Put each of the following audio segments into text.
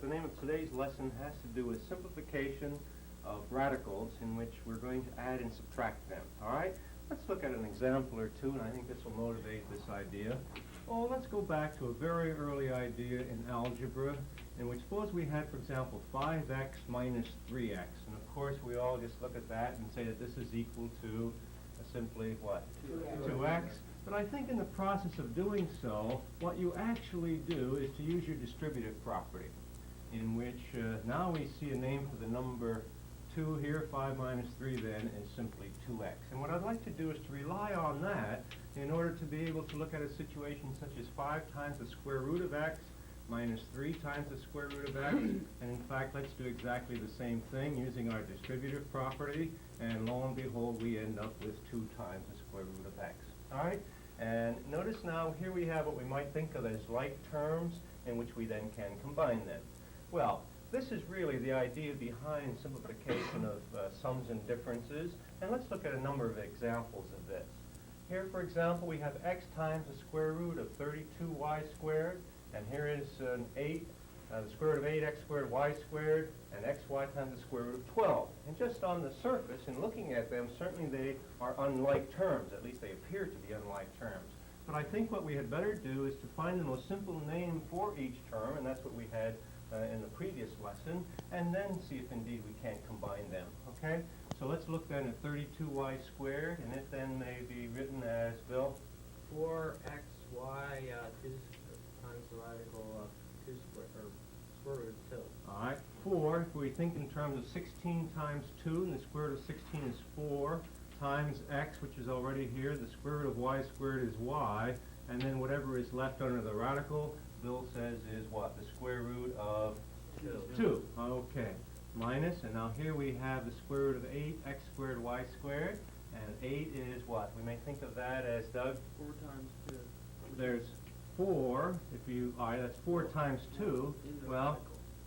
the name of today's lesson has to do with simplification of radicals in which we're going to add and subtract them. All right? Let's look at an example or two, and I think this will motivate this idea. Well, let's go back to a very early idea in algebra, in which suppose we had, for example, 5x minus 3x. And of course, we all just look at that and say that this is equal to simply what? 2x. But I think in the process of doing so, what you actually do is to use your distributive property, in which now we see a name for the number 2 here. 5 minus 3 then is simply 2x. And what I'd like to do is to rely on that in order to be able to look at a situation such as 5 times the square root of x minus 3 times the square root of x. And in fact, let's do exactly the same thing using our distributive property. And lo and behold, we end up with 2 times the square root of x. All right? And notice now, here we have what we might think of as like terms in which we then can combine them. Well, this is really the idea behind simplification of sums and differences. And let's look at a number of examples of this. Here, for example, we have x times the square root of 32y squared. And here is an 8, the square root of 8x squared y squared, and xy times the square root of 12. And just on the surface, in looking at them, certainly they are unlike terms. At least they appear to be unlike terms. But I think what we had better do is to find the most simple name for each term, and that's what we had in the previous lesson, and then see if indeed we can combine them. Okay? So let's look then at 32y squared, and it then may be written as, Bill? 4xy 2 times the radical of 2 square, or square root of 2. All right, 4, if we think in terms of 16 times 2, and the square root of 16 is 4, times x, which is already here, the square root of y squared is y, and then whatever is left under the radical, Bill says is what? The square root of 2. Okay, minus, and now here we have the square root of 8x squared y squared, and 8 is what? We may think of that as, Doug? 4 times 2. There's 4, if you, all right, that's 4 times 2, well,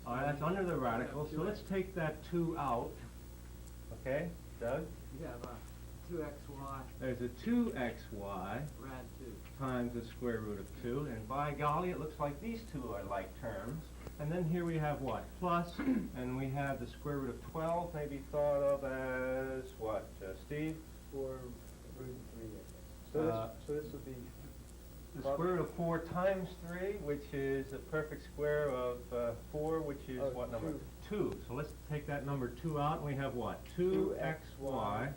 all right, that's under the radical, so let's take that 2 out, okay, Doug? You have 2xy There's a 2xy rad 2 times the square root of 2, and by golly, it looks like these two are like terms. And then here we have what? Plus, and we have the square root of 12, may be thought of as what, Steve? 4 root 3. So this would be The square root of 4 times 3, which is a perfect square of 4, which is what number? 2. So let's take that number 2 out, and we have what? 2xy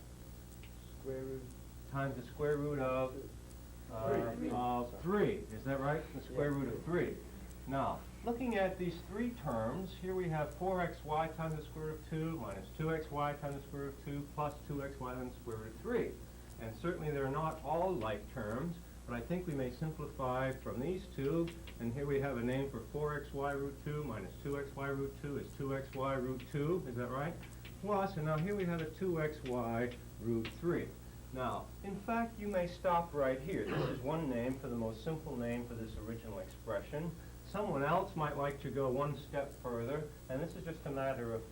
square root times the square root of 3. Is that right? The square root of 3. Now, looking at these 3 terms, here we have 4xy times the square root of 2 minus 2xy times the square root of 2 plus 2xy times the square root of 3. And certainly they're not all like terms, but I think we may simplify from these two, and here we have a name for 4xy root 2 minus 2xy root 2 is 2xy root 2, is that right? Plus, and now here we have a 2xy root 3. Now, in fact, you may stop right here. This is one name for the most simple name for this original expression. Someone else might like to go one step further, and this is just a matter of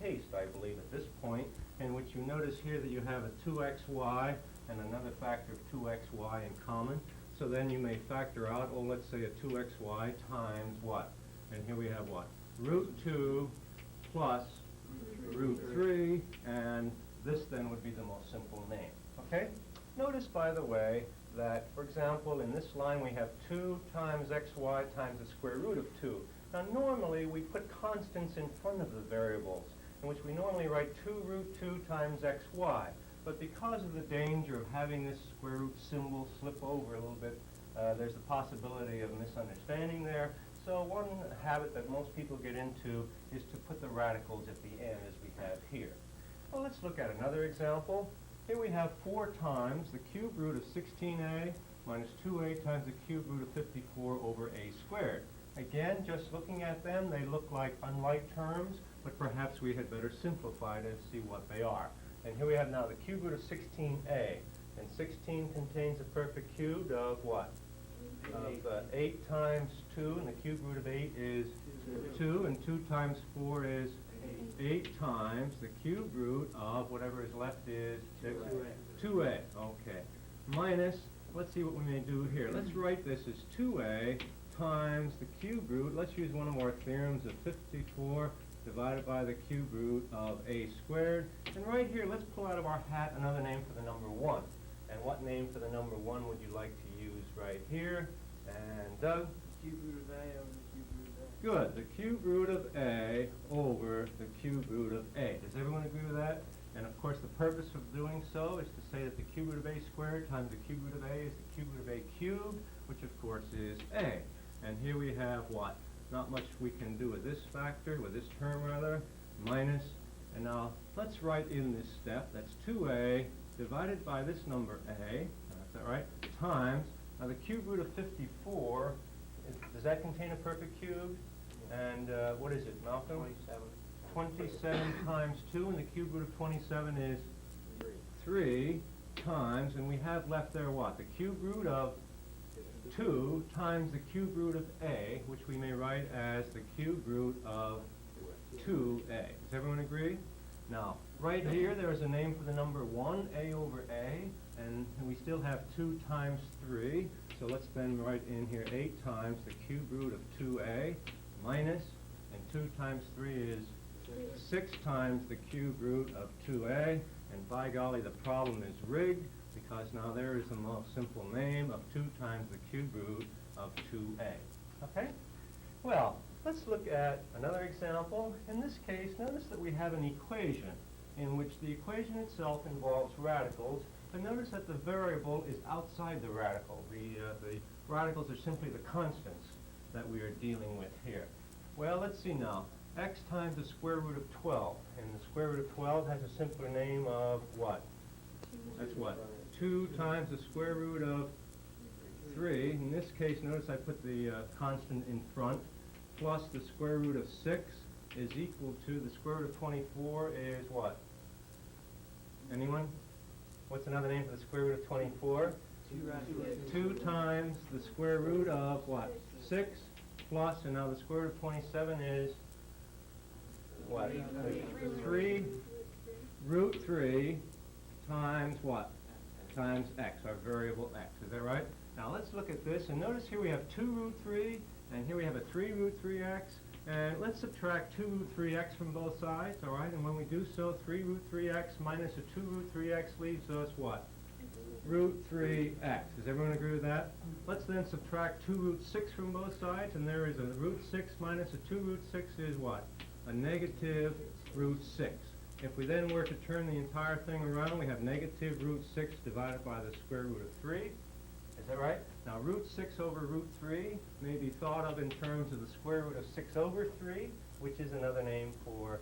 taste, I believe, at this point, in which you notice here that you have a 2xy and another factor of 2xy in common. So then you may factor out, well, let's say a 2xy times what? And here we have what? Root 2 plus root 3, and this then would be the most simple name. Okay? Notice, by the way, that, for example, in this line we have 2 times xy times the square root of 2. Now, normally we put constants in front of the variables, in which we normally write 2 root 2 times xy. But because of the danger of having this square root symbol slip over a little bit, there's the possibility of misunderstanding there. So one habit that most people get into is to put the radicals at the end, as we have here. Well, let's look at another example. Here we have 4 times the cube root of 16a minus 2a times the cube root of 54 over a squared. Again, just looking at them, they look like unlike terms, but perhaps we had better simplify to see what they are. And here we have now the cube root of 16a. And 16 contains a perfect cube of what? Of 8 times 2, and the cube root of 8 is 2, and 2 times 4 is 8 times the cube root of whatever is left is 2a. Okay. Minus, let's see what we may do here. Let's write this as 2a times the cube root, let's use one of our theorems of 54 divided by the cube root of a squared. And right here, let's pull out of our hat another name for the number 1. And what name for the number 1 would you like to use right here? And Doug? Cube root of A over the cube root of A. Good. The cube root of A over the cube root of A. Does everyone agree with that? And of course, the purpose of doing so is to say that the cube root of A squared times the cube root of A is the cube root of A cubed, which of course is A. And here we have what? Not much we can do with this factor, with this term rather, minus. And now let's write in this step. That's 2A divided by this number A, is that right? Times, now the cube root of 54, does that contain a perfect cube? And what is it, Malcolm? 27. 27 times 2, and the cube root of 27 is 3 times, and we have left there what? The cube root of 2 times the cube root of A, which we may write as the cube root of 2A. Does everyone agree? Now, right here there is a name for the number 1, A over A, and we still have 2 times 3, so let's then write in here 8 times the cube root of 2A minus, and 2 times 3 is 6 times the cube root of 2A, and by golly, the problem is rigged, because now there is a most simple name of 2 times the cube root of 2A. Okay? Well, let's look at another example. In this case, notice that we have an equation in which the equation itself involves radicals, but notice that the variable is outside the radical. The radicals are simply the constants that we are dealing with here. Well, let's see now. X times the square root of 12, and the square root of 12 has a simpler name of what? That's what? 2 times the square root of 3. In this case, notice I put the constant in front, plus the square root of 6 is equal to the square root of 24 is what? Anyone? What's another name for the square root of 24? 2 times the square root of what? 6 plus, and now the square root of 27 is what? 3 root 3 times what? Times x, our variable x. Is that right? Now let's look at this, and notice here we have 2 root 3, and here we have a 3 root 3x, and let's subtract 2 root 3x from both sides, all right? And when we do so, 3 root 3x minus a 2 root 3x leaves us what? Root 3x. Does everyone agree with that? Let's then subtract 2 root 6 from both sides, and there is a root 6 minus a 2 root 6 is what? A negative root 6. If we then were to turn the entire thing around, we have negative root 6 divided by the square root of 3. Is that right? Now, root 6 over root 3 may be thought of in terms of the square root of 6 over 3, which is another name for,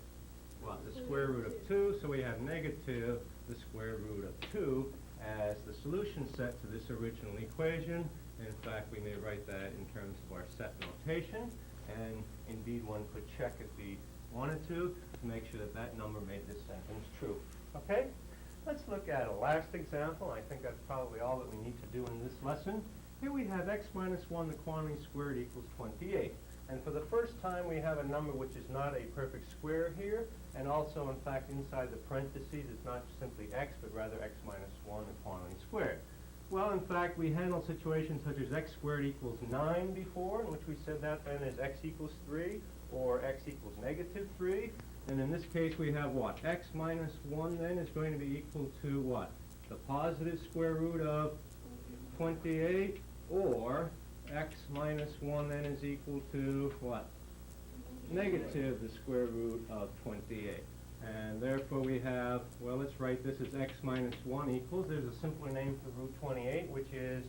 well, the square root of 2. So we have negative the square root of 2 as the solution set to this original equation. And in fact, we may write that in terms of our set notation. And indeed, one could check if we wanted to make sure that that number made this sentence true. Okay? Let's look at a last example. I think that's probably all that we need to do in this lesson. Here we have x minus 1, the quantity squared equals 28. And for the first time, we have a number which is not a perfect square here. And also, in fact, inside the parentheses, it's not simply x, but rather x minus 1, the quantity squared. Well, in fact, we handled situations such as x squared equals 9 before, in which we said that then is x equals 3, or x equals negative 3. And in this case, we have what? X minus 1 then is going to be equal to what? The positive square root of 28, or x minus 1 then is equal to what? Negative the square root of 28. And therefore we have, well, let's write this as x minus 1 equals, there's a simpler name for root 28, which is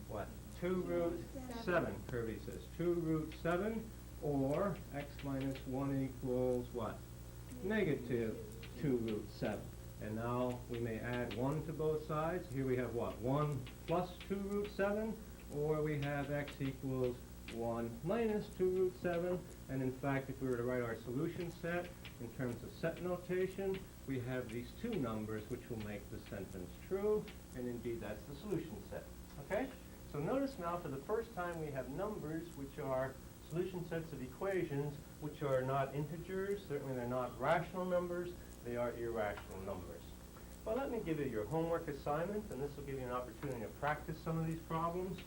what? 2 root 7, Kirby says. 2 root 7, or x minus 1 equals what? Negative 2 root 7. And now we may add 1 to both sides. Here we have what? 1 plus 2 root 7, or we have x equals 1 minus 2 root 7. And in fact, if we were to write our solution set in terms of set notation, we have these two numbers which will make the sentence true, and indeed that's the solution set. Okay? So notice now for the first time we have numbers which are solution sets of equations which are not integers. Certainly they're not rational numbers, they are irrational numbers. Well, let me give you your homework assignment, and this will give you an opportunity to practice some of these problems.